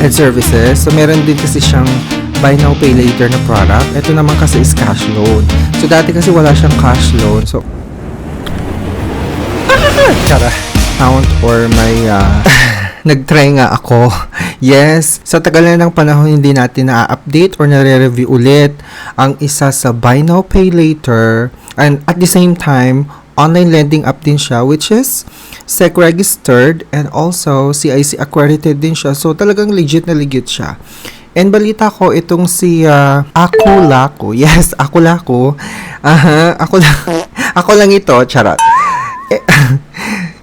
and services. So, meron din kasi siyang buy now, pay later na product. Ito naman kasi is cash loan. So, dati kasi wala siyang cash loan. So, tara, count or may nag-try nga ako. Yes, sa tagal na ng panahon hindi natin na-update or nare-review ulit ang isa sa buy now, pay later, and at the same time, online lending app din siya, which is SEC registered and also CIC accredited din siya. So talagang legit na legit siya. And balita ko itong si Aku-Laku. Yes, Aku-Laku. Ako lang ito, charot.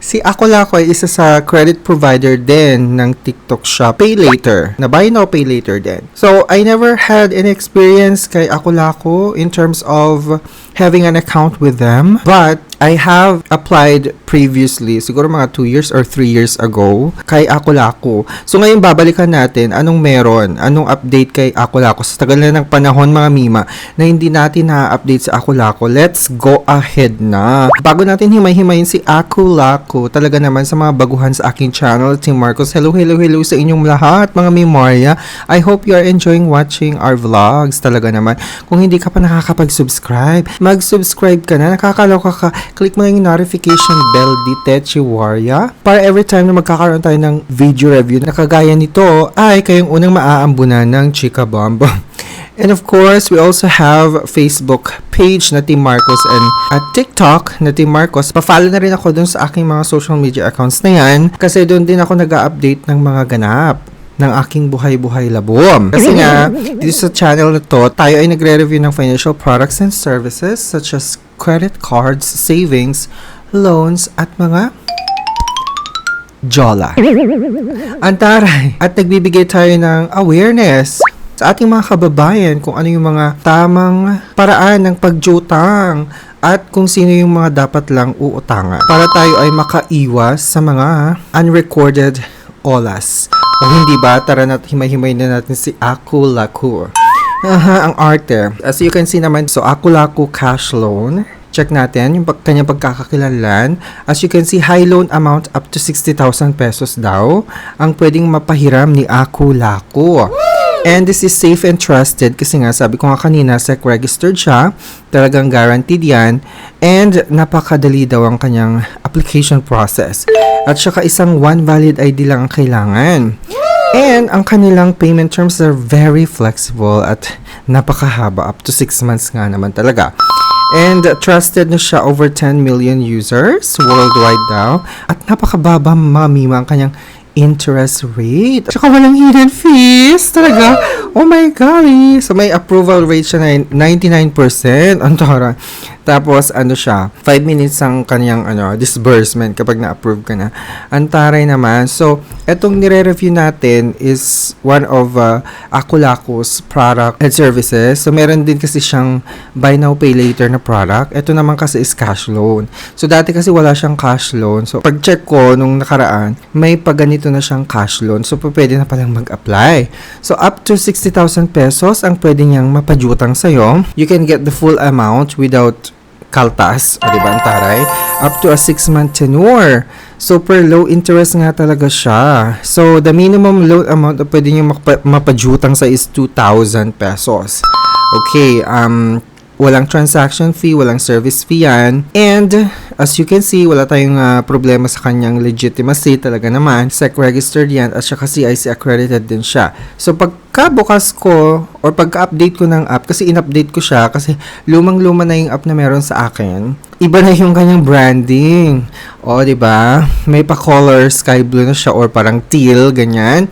Si Aku-Laku ay isa sa credit provider din ng TikTok shop. Pay later. Na buy now, pay later din. So, I never had any experience kay Aku-Laku in terms of having an account with them. But, I have applied previously, siguro mga 2 years or 3 years ago, kay Aku-Laku. So, ngayon babalikan natin anong meron, anong update kay Aku-Laku. Sa tagal na ng panahon, mga mima, na hindi natin na-update sa Aku-Laku. Let's go ahead na. Bago natin himay-himayin si Aku-Laku, talaga naman sa mga baguhan sa aking channel, Team Marcos, hello sa inyong lahat, mga memorya. I hope you are enjoying watching our vlogs. Talaga naman, kung hindi ka pa nakakapag-subscribe, mag-subscribe ka na, nakakaloka ka, click mo yung notification bell dito, Chiwarya, para every time na magkakaroon tayo ng video review na kagaya nito, ay kayong unang maaambunan ng Chika Bomb. And of course, we also have Facebook page na Team Marcos and at TikTok na Team Marcos. Pa-follow na rin ako dun sa aking mga social media accounts na yan kasi dun din ako nag-update ng mga ganap ng aking buhay-buhay labom. Kasi nga, dito sa channel na to, tayo ay nagre-review ng financial products and services such as credit cards, savings, loans, at mga jola. Antaray! At nagbibigay tayo ng awareness sa ating mga kababayan kung ano yung mga tamang paraan ng pagjutang at kung sino yung mga dapat lang uutangan para tayo ay makaiwas sa mga unrecorded olas. O hindi ba? Tara na himay-himay na natin si Aku-Laku. Ang arte. As you can see naman, so Aku-Laku cash loan. Check natin yung kanyang pagkakakilanlan. As you can see, high loan amount up to 60,000 pesos daw ang pwedeng mapahiram ni Aku-Laku. And this is safe and trusted kasi nga sabi ko nga kanina, SEC registered siya, talagang guaranteed yan, and napakadali daw ang kanyang application process. At saka isang one valid ID lang ang kailangan. And ang kanilang payment terms are very flexible at napakahaba, up to 6 months nga naman talaga. And trusted na siya, over 10 million users worldwide daw. At napakababa, mamima, ang kanyang interest rate. Tsaka walang hidden fees. Talaga. Oh my golly. So may approval rate siya na 99%. Antara. Tapos ano siya, 5 minutes ang kanyang disbursement kapag na-approve ka na. Antaray naman. So, etong nire-review natin is one of Aku-Laku's product and services. So, meron din kasi siyang buy now, pay later na product. Ito naman kasi is cash loan. So, dati kasi wala siyang cash loan. So, pag-check ko nung nakaraan, may pagganito na siyang cash loan. So, pwede na palang mag-apply. So, up to 60,000 pesos ang pwede niyang mapadyutang sa'yo. You can get the full amount without kaltas, o diba ang taray? Up to a 6-month tenure. Super low interest nga talaga siya. So, the minimum loan amount na pwede nyo mapadyutang sa is 2,000 pesos. Okay, walang transaction fee, walang service fee yan. And, as you can see, wala tayong problema sa kanyang legitimacy. Talaga naman, SEC registered yan at saka CIC accredited din siya. So, pagkabukas ko or pagka-update ko ng app, kasi in-update ko siya kasi lumang-luma na yung app na meron sa akin. Iba na yung kanyang branding. O, diba? May pa-color sky blue na siya or parang teal, ganyan.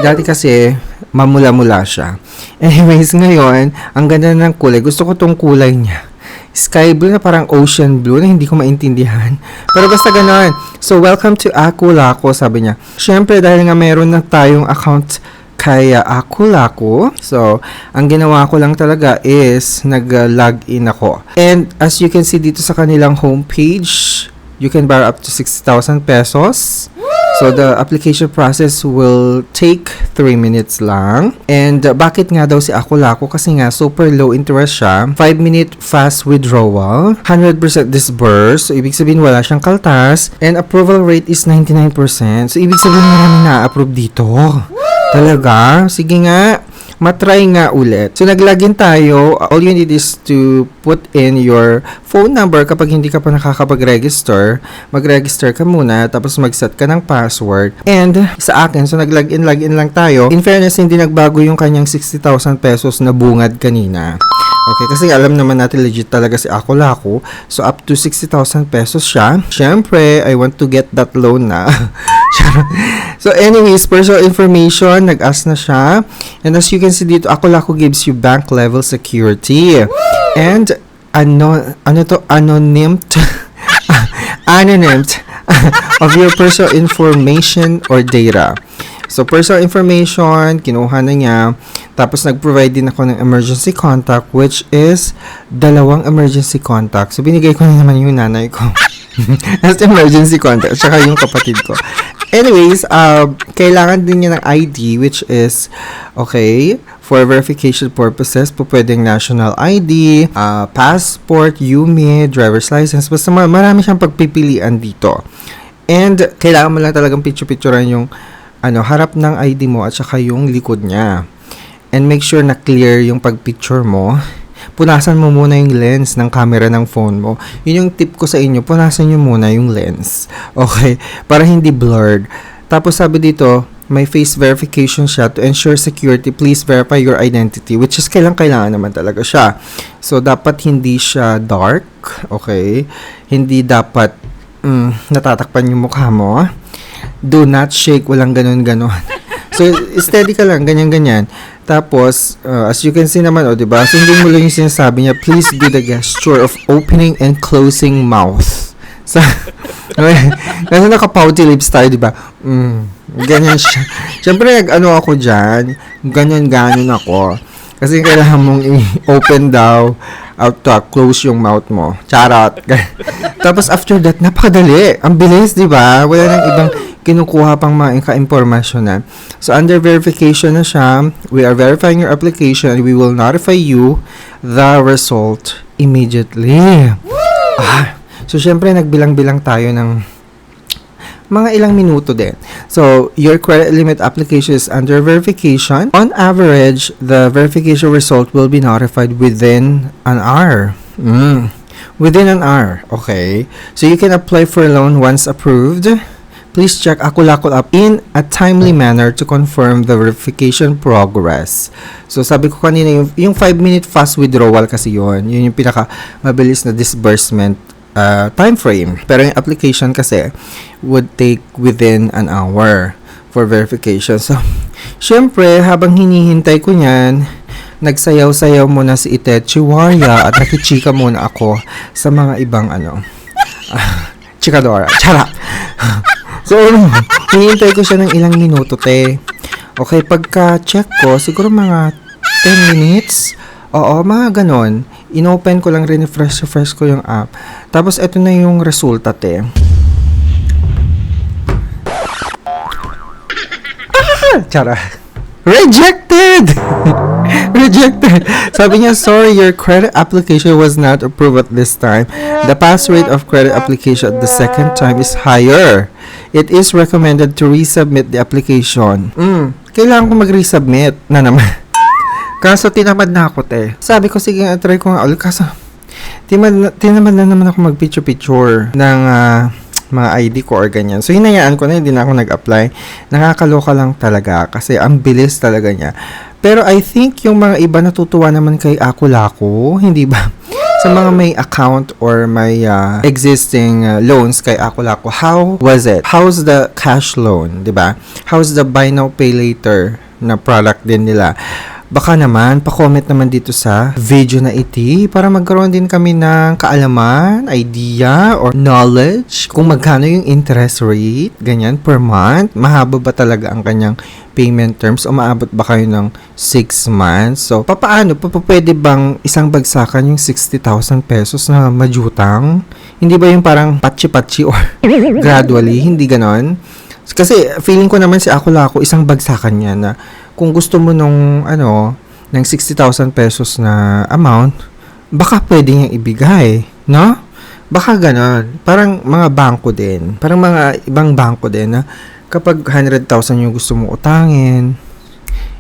Dati kasi, mamula-mula siya. Anyways, ngayon, ang ganda ng kulay. Gusto ko tong kulay niya. Sky blue na parang ocean blue na hindi ko maintindihan. Pero basta gano'n. So, welcome to Aku-Laku, sabi niya. Siyempre, dahil nga meron na tayong account kay Aku-Laku. So, ang ginawa ko lang talaga is nag-login ako. And as you can see dito sa kanilang homepage, you can borrow up to 60,000 pesos. So, the application process will take 3 minutes lang. And bakit nga daw si Aku-Laku? Kasi nga, super low interest siya. 5-minute fast withdrawal. 100% disburse. So, ibig sabihin, wala siyang kaltas. And approval rate is 99%. So, ibig sabihin, marami na-approve dito. Talaga? Sige nga. Matry nga ulit. So, naglagin tayo. All you need is to put in your phone number kapag hindi ka pa nakakapag-register. Mag-register ka muna, tapos mag-set ka ng password. And sa akin, so login lang tayo. In fairness, hindi nagbago yung kanyang 60,000 pesos na bungad kanina. Okay, kasi alam naman natin legit talaga si Ako Lako. So, up to 60,000 pesos siya. Siyempre, I want to get that loan na. So, anyways, personal information, nag-ask na siya. And as you can see dito, Ako Lako gives you bank level security. And, anonymous of your personal information or data. So, personal information, kinuha na niya. Tapos, nag-provide din ako ng emergency contact, which is 2 emergency contact. So, binigay ko na naman yung nanay ko. As emergency contact. Tsaka yung kapatid ko. Anyways, kailangan din niya ng ID, which is, okay, for verification purposes, po pwedeng national ID, passport, UMID, driver's license. Basta marami siyang pagpipilian dito. And, kailangan mo lang talagang picture-picturean yung harap ng ID mo at saka yung likod niya. And make sure na clear yung pagpicture mo. Punasan mo muna yung lens ng camera ng phone mo. Yun yung tip ko sa inyo, punasan nyo muna yung lens. Okay? Para hindi blurred. Tapos sabi dito, may face verification siya. To ensure security, please verify your identity. Which is kailangan naman talaga siya. So, dapat hindi siya dark. Okay? Hindi dapat natatakpan yung mukha mo. Do not shake, walang ganon-ganon. So, steady ka lang, ganyan-ganyan. Tapos, as you can see naman, diba? Sundin mo lang yung sinasabi niya, please do the gesture of opening and closing mouth. So, kasi naka-pouty lips tayo, diba? Ganyan siya. Siyempre, ako dyan, ganyan-ganon ako. Kasi kailangan mong i-open daw, out to close yung mouth mo. Charot. Tapos, after that, napakadali. Ang bilis, diba? Wala nang ibang kinukuha pang mga ka-impormasyon na. So, under verification na siya, we are verifying your application and we will notify you the result immediately. So, syempre, nagbilang-bilang tayo ng mga ilang minuto din. So, your credit limit application is under verification. On average, the verification result will be notified within an hour. Within an hour. Okay. So, you can apply for a loan once approved. Please check Ako Lako app in a timely manner to confirm the verification progress. So, sabi ko kanina, yung 5-minute fast withdrawal kasi yun. Yun yung pinaka mabilis na disbursement time frame. Pero yung application kasi would take within an hour for verification. So, syempre, habang hinihintay ko yan, nagsayaw-sayaw muna si Ite Chihuahua at nakichika muna ako sa mga ibang chikadora. Charap! So, hinihintay ko siya ng ilang minuto, te. Okay, pagka-check ko, siguro mga 10 minutes. Oo, mga ganon. Inopen ko lang, refresh ko yung app. Tapos, eto na yung resulta, te. Chara. Rejected! Rejected! Sabi niya, sorry, your credit application was not approved at this time. The pass rate of credit application at the second time is higher. It is recommended to resubmit the application. Kailangan ko mag-resubmit na naman. Kaso tinamad na ako, te. Sabi ko, sige, try ko nga ulit. Kaso, tinamad na naman ako mag-picture-picture ng mga ID ko or ganyan. So, hinayaan ko na, hindi na ako nag-apply. Nakakaloka lang talaga kasi ang bilis talaga niya. Pero I think yung mga iba natutuwa naman kay Ako Lako, hindi ba? Sa mga may account or may existing loans kay Ako Lako, how was it? How's the cash loan, di ba? How's the buy now pay later na product din nila? Baka naman, pa-comment naman dito sa video na iti para magkaroon din kami ng kaalaman, idea, or knowledge kung magkano yung interest rate, ganyan, per month. Mahaba ba talaga ang kanyang payment terms o maabot ba kayo ng 6 months? So, papaano? Pwede bang isang bagsakan yung 60,000 pesos na majutang? Hindi ba yung parang patsi-patsi or gradually? Hindi ganon? Kasi feeling ko naman si Ako Lako, isang bagsakan niya na kung gusto mo nung ng 60,000 pesos na amount, baka pwede niyang ibigay, no? Baka ganon. Parang mga bangko din. Parang mga ibang bangko din na kapag 100,000 yung gusto mo utangin,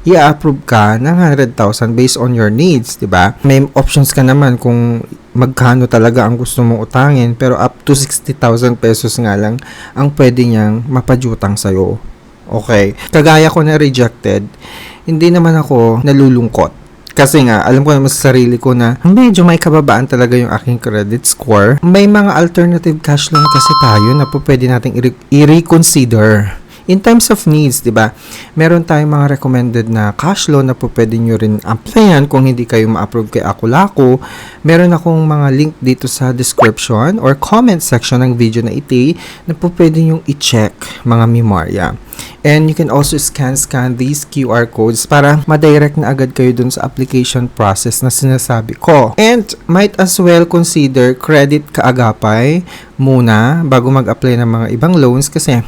i-approve ka ng 100,000 based on your needs, di ba? May options ka naman kung magkano talaga ang gusto mong utangin, pero up to 60,000 pesos nga lang ang pwede niyang mapadyutang sa'yo. Okay. Kagaya ko na rejected, hindi naman ako nalulungkot. Kasi nga, alam ko naman sa sarili ko na medyo may kababaan talaga yung aking credit score. May mga alternative cash loan kasi tayo na po pwede nating i-reconsider. In terms of needs, di ba? Meron tayong mga recommended na cash loan na po pwede nyo rin applyan kung hindi kayo ma-approve kay Ako-Lako. Meron akong mga link dito sa description or comment section ng video na iti na po pwede nyo i-check, mga memorya. And you can also scan these QR codes para ma-direct na agad kayo dun sa application process na sinasabi ko. And might as well consider Credit Kaagapay muna bago mag-apply ng mga ibang loans kasi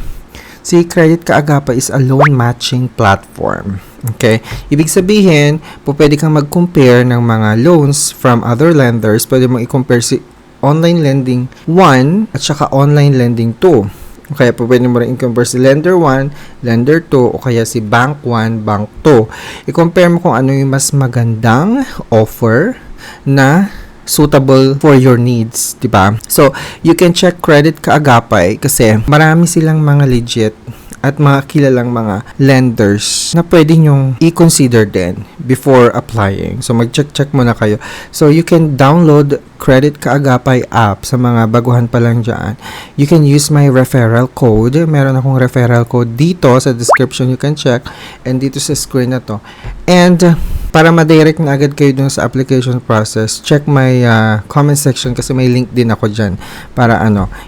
si Credit Kaagapay is a loan matching platform. Okay? Ibig sabihin, pwede kang mag-compare ng mga loans from other lenders. Pwede mong i-compare si Online Lending 1 at saka Online Lending 2. Kaya pwede mo rin i-compare si Lender 1, Lender 2, o kaya si Bank 1, Bank 2. I-compare mo kung ano yung mas magandang offer na suitable for your needs, di ba? So, you can check Credit Kaagapay kasi marami silang mga legit at mga kilalang mga lenders na pwede nyong i-consider din before applying. So, mag-check muna kayo. So, you can download Credit Kaagapay app sa mga baguhan pa lang dyan. You can use my referral code. Meron akong referral code dito sa description. You can check. And dito sa screen na to. And para ma-direct na agad kayo dun sa application process, check my comment section kasi may link din ako dyan para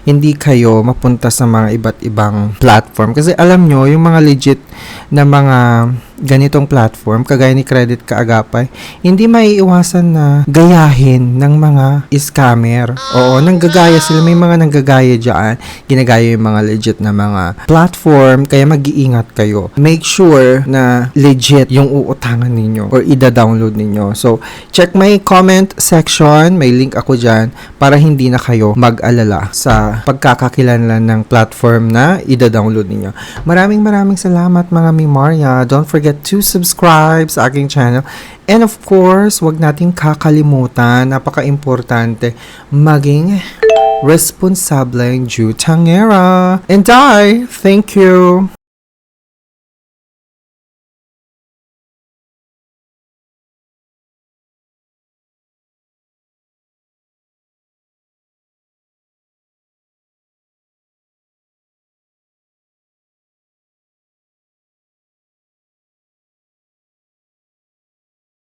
hindi kayo mapunta sa mga iba't ibang platform. Kasi alam nyo, yung mga legit na mga ganitong platform, kagaya ni Credit Kaagapay, hindi maiiwasan na gayahin ng mga scammer. Oo, nanggagaya sila. May mga nanggagaya dyan. Ginagaya yung mga legit na mga platform, kaya mag-iingat kayo. Make sure na legit yung uutangan ninyo or ida-download ninyo. So, check my comment section. May link ako dyan para hindi na kayo mag-alala sa pagkakakilanlan ng platform na ida-download ninyo. Maraming salamat mga Mimarya. Don't forget to subscribe sa aking channel. And of course, wag nating kakalimutan, napaka-importante, maging responsableng jutangera. And thank you!